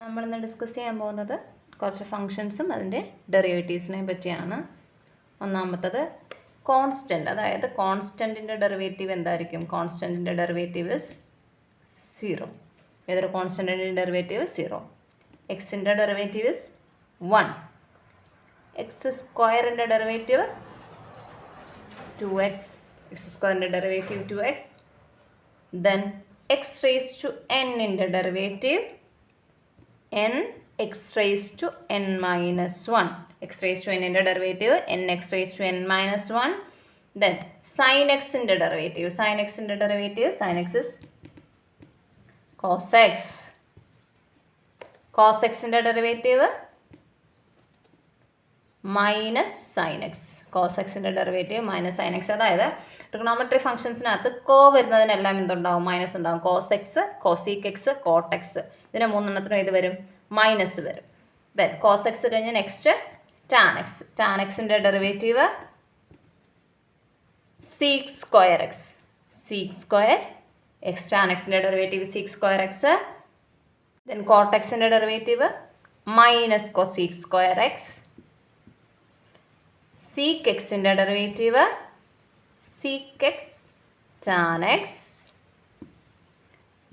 നമ്മളിന്ന് ഡിസ്കസ് ചെയ്യാൻ പോകുന്നത് കുറച്ച് ഫങ്ഷൻസും അതിൻ്റെ ഡെറിവേറ്റീവ്സിനെ പറ്റിയാണ്. ഒന്നാമത്തത് കോൺസ്റ്റൻറ്റ്, അതായത് കോൺസ്റ്റൻറ്റിൻ്റെ ഡെറിവേറ്റീവ് എന്തായിരിക്കും? കോൺസ്റ്റൻറ്റിൻ്റെ ഡെറിവേറ്റീവ് ഇസ് 0. ഏതൊരു കോൺസ്റ്റൻറ്റിൻ്റെ ഡെറിവേറ്റീവ് 0. എക്സിൻ്റെ ഡെറിവേറ്റീവ് ഇസ് 1. എക്സ് സ്ക്വയറിൻ്റെ ഡെറിവേറ്റീവ് 2x. എക്സ് സ്ക്വയറിൻ്റെ derivative 2x. Then x raise to എന്നിൻ്റെ derivative n x raised to n minus 1. x raised to n in the derivative n x raised to n minus 1. Then sin x in the derivative. Sin x in the derivative. Sin x is cos x. Cos x in the derivative minus sin x. Cos x in the derivative minus sin x. അതായത് trigonometry ഫംഗ്ഷൻസിനകത്ത് co വരുന്നതിനെല്ലാം എന്തുണ്ടാവും? Minus ഉണ്ടാവും. Cos x, cosec x, cot x, ഇതിന് മൂന്നെണ്ണത്തിനും ഇത് വരും, minus വരും. ദെൻ കോസ് എക്സ് കഴിഞ്ഞ് നെക്സ്റ്റ് ടാൻ എക്സ്. ടാൻ എക്സിൻ്റെ derivative sec square x. Sec square x. Tan എക്സിൻ്റെ derivative sec square x. Then cot എക്സിൻ്റെ derivative minus cosec square x. Sec എക്സിൻ്റെ derivative sec x tan x.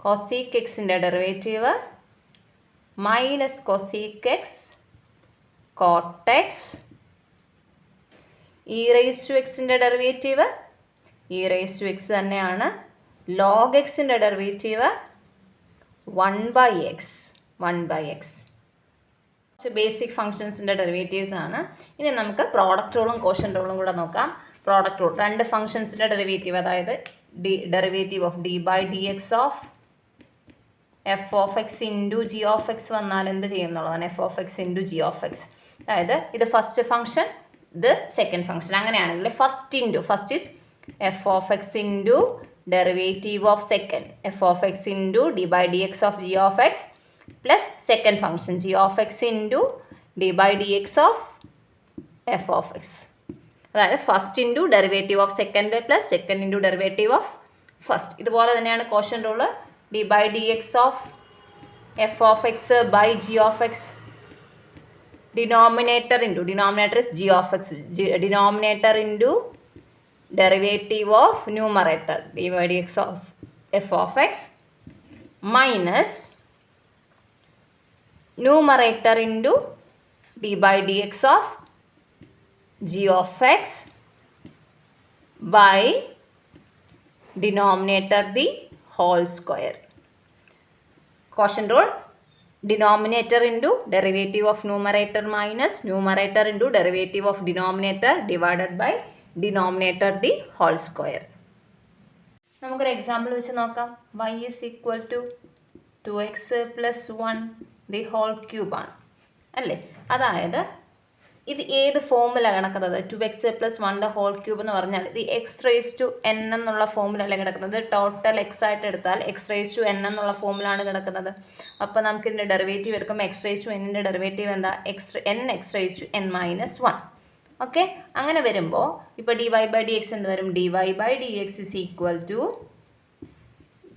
Cosec എക്സിൻ്റെ derivative minus cosec x cot x. E raise to എക്സിൻ്റെ derivative e raise to x തന്നെയാണ്. Log എക്സിൻ്റെ derivative 1/x. 1/x. Basic ഫങ്ഷൻസിൻ്റെ derivatives ആണ്. ഇനി നമുക്ക് product റൂളും quotient റൂളും കൂടെ നോക്കാം. പ്രോഡക്റ്റ് റൂൾ, രണ്ട് ഫങ്ഷൻസിൻ്റെ ഡെറിവേറ്റീവ്, അതായത് derivative of d by d x of f of x into g of x വന്നാൽ എന്ത് ചെയ്യുന്നുള്ളതാണ്? F of x into g of x. അതായത് ഇത് ഫസ്റ്റ് ഫംഗ്ഷൻ, ഇത് സെക്കൻഡ് ഫംഗ്ഷൻ. അങ്ങനെയാണെങ്കിൽ first is f of x into derivative of second f of x into d by d x of g of x plus second function g of x into d by d x of f of x. അതായത് first into derivative of second plus second into derivative of first. ഇതുപോലെ തന്നെയാണ് quotient rule. D by d x of f of x by g of x. Denominator is g of x. Denominator into derivative of numerator d by dx of f of x minus numerator into d by dx of g of x by denominator the whole square. Quotient rule, denominator into derivative of numerator minus numerator into derivative of denominator divided by denominator the whole square. നമുക്കൊരു example വെച്ച് നോക്കാം. y is equal to 2x plus 1 the whole cube ആണ് അല്ലേ? അതായത് ഇത് ഏത് ഫോമിലാണ് കിടക്കുന്നത്? 2x plus 1 ഹോൾ ക്യൂബ് എന്ന് പറഞ്ഞാൽ ഇത് എക്സ് റേസ് ടു എൻ എന്നുള്ള ഫോമിലല്ലേ കിടക്കുന്നത്? ടോട്ടൽ എക്സ് ആയിട്ട് എടുത്താൽ എക്സ് റേസ് ടു എൻ എന്നുള്ള ഫോമിലാണ് കിടക്കുന്നത്. അപ്പോൾ നമുക്ക് ഇതിൻ്റെ ഡെറിവേറ്റീവ് എടുക്കുമ്പോൾ എക്സ് റേസ് ടു എന്നിൻ്റെ ഡെറിവേറ്റീവ് എന്താ? X raise to n minus 1. Okay, അങ്ങനെ വരുമ്പോൾ ഇപ്പോൾ d y by d x എന്ത് വരും? D y by d x is equal to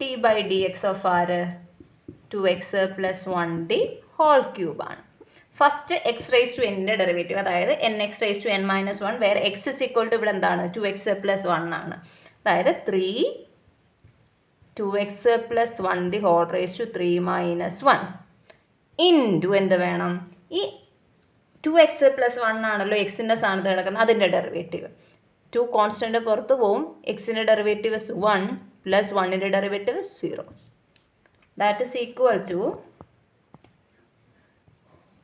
d by d x of ആര്? 2x plus 1 ദി ഹോൾ ക്യൂബാണ്. First x raise to എന്നിൻ്റെ derivative, അതായത് n x raise to n minus 1, വേറെ X is equal to ഇവിടെ എന്താണ്? 2x plus 1 ആണ്. അതായത് 2x plus 1 the whole raise to 3 minus 1 into എന്ത് വേണം? ഈ 2x plus 1 ആണല്ലോ എക്സിൻ്റെ സ്ഥാനത്ത് കിടക്കുന്നത്, അതിൻ്റെ ഡെറിവേറ്റീവ്. 2 കോൺസ്റ്റൻ്റ് പുറത്ത് പോവും. എക്സിൻ്റെ ഡെറിവേറ്റീവ് 1 പ്ലസ് 1ൻ്റെ derivative 0. That is equal to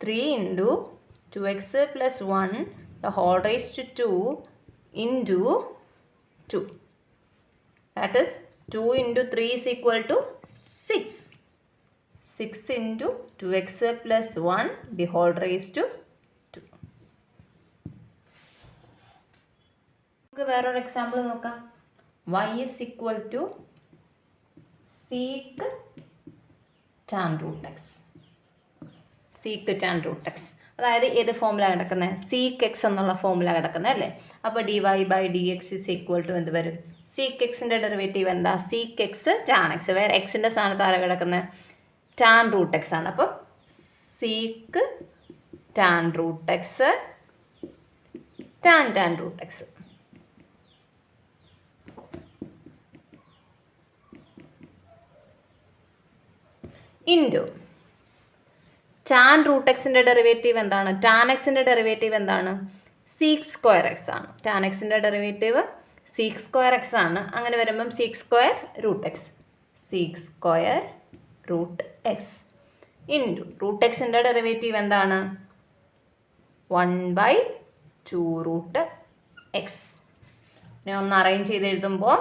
3 into 2x plus 1 the whole raised to 2 into 2. That is 2 into 3 is equal to 6. 6 into 2x plus 1 the whole raised to 2. നമുക്ക് വേറൊരു എക്സാമ്പിൾ നോക്കാം. y is equal to sec tan root x. Sec tan root x. അതായത് ഏത് ഫോമിലാണ് കിടക്കുന്നത്? Seek X എന്നുള്ള ഫോമിലാണ് കിടക്കുന്നത് അല്ലേ? അപ്പോൾ d y by d x is equal to എന്ത് വരും? സീക്ക് എക്സിൻ്റെ ഡെറിവേറ്റീവ് എന്താ? Sec x tan x. വേറെ എക്സിൻ്റെ സ്ഥാനത്ത് ആരാണ് കിടക്കുന്നത്? ടാൻ റൂട്ട് എക്സ് ആണ്. അപ്പോൾ sec tan root x tan root x into tan root എക്സിൻ്റെ ഡെറിവേറ്റീവ് എന്താണ്? ടാൻ എക്സിൻ്റെ ഡെറിവേറ്റീവ് എന്താണ്? സീക്ക് സ്ക്വയർ എക്സ് ആണ്. ടാൻ എക്സിൻ്റെ ഡെറിവേറ്റീവ് സീക്ക് സ്ക്വയർ എക്സ് ആണ്. അങ്ങനെ വരുമ്പം sec square root x, sec square root x into root എക്സിൻ്റെ ഡെറിവേറ്റീവ് എന്താണ്? 1/2 റൂട്ട് എക്സ്. ഞാൻ ഒന്ന് അറേഞ്ച് ചെയ്ത് എഴുതുമ്പോൾ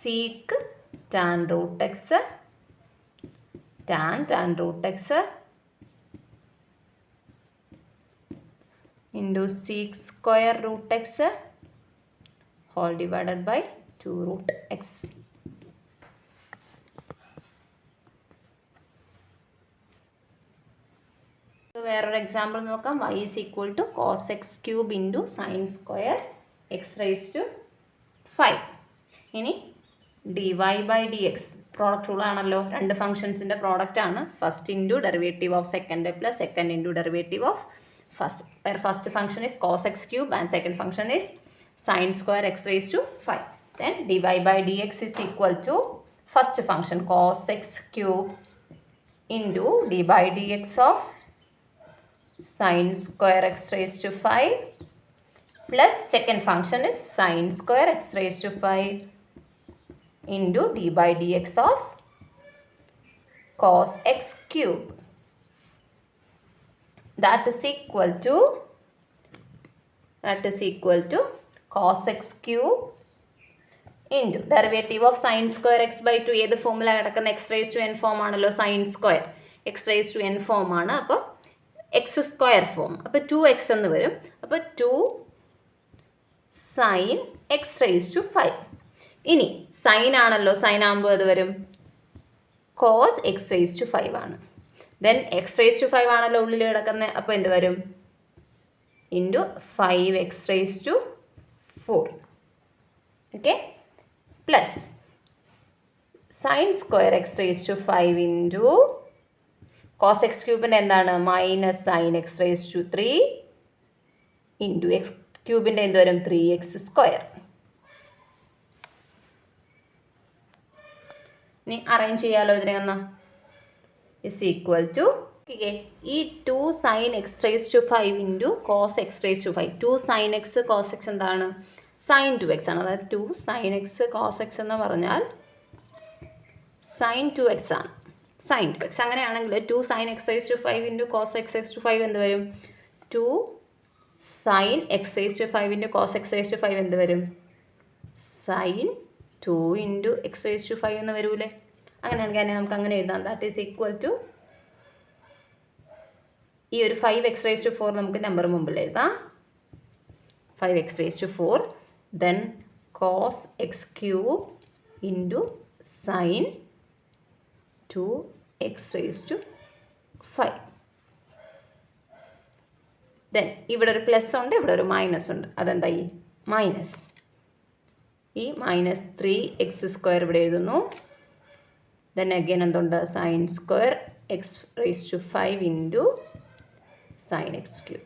sec tan root x tan root x into sec square root x whole divided by 2 root x. വേറൊരു example നോക്കാം. y is equal to cos x cube into sin square x raised to 5. ഇനി dy by dx product rule ആണല്ലോ. രണ്ട് ഫംഗ്ഷൻസിൻ്റെ product ആണ്. First into derivative of second plus second into derivative of first. First function is cos x cube and second function is sin square x raised to 5. Then dy by dx is equal to first function cos x cube into dy by dx of sin square x raised to 5 plus second function is sin square x raised to 5 into d by dx of cos x cube. That is equal to cos x cube into derivative of sin square x by 2. ഏത് ഫോമിലാണ് കിടക്കുന്ന? x raised to n form ആണല്ലോ. sin square x raised to n form ആണ്. അപ്പോൾ x square form. അപ്പോൾ 2x എന്ന് വരും. അപ്പോൾ 2 sin x raised to 5. ഇനി സൈൻ ആണല്ലോ. സൈൻ ആകുമ്പോൾ അത് വരും കോസ് എക്സ് റേസ് ടു 5 ആണ്. ദെൻ എക്സ് റേസ് ടു 5 ആണല്ലോ ഉള്ളിൽ കിടക്കുന്നത്. അപ്പോൾ എന്ത് വരും? Into 5x raise to 4. ഓക്കെ, plus sine square x raise to 5 into cos x ക്യൂബിൻ്റെ എന്താണ്? Minus sine x raise to 3 into x ക്യൂബിൻ്റെ എന്ത് വരും? 3x square. ഇനി അറേഞ്ച് ചെയ്യാമല്ലോ ഇതിനെ ഒന്ന്. ഇസ് ഈക്വൽ ടു ഈ 2 sin x raise to 5 into cos x raise to 5. 2 sin x cos x എന്താണ്? sin 2x ആണ്. അതായത് 2 sin x കോസ് എക്സ് എന്ന് പറഞ്ഞാൽ sin 2x ആണ്. sin 2x അങ്ങനെയാണെങ്കിൽ 2 sin x raise to 5 into cos x raise to 5 എന്ത് വരും? 2 sin x raise to 5 into cos x raise to 5 എന്ത് വരും? sin 2 into x raise to 5 എന്ന് വരൂലേ? അങ്ങനെയാണെങ്കിൽ തന്നെ നമുക്ക് അങ്ങനെ എഴുതാം. ദാറ്റ് ഈസ് ഈക്വൽ ടു ഈ ഒരു 5x റേസ് ടു 4 നമുക്ക് നമ്പർ മുമ്പിൽ എഴുതാം. 5x raise to 4 then cos x cube into sine 2x raise to 5. Then ഇവിടെ ഒരു പ്ലസ് ഉണ്ട്, ഇവിടെ ഒരു മൈനസ് ഉണ്ട്. അതെന്തായി? മൈനസ്. ഈ മൈനസ് 3x സ്ക്വയർ ഇവിടെ എഴുതുന്നു. ദെൻ അഗെയിൻ എന്തുണ്ട്? Sine square x raise to 5 into sine x cube.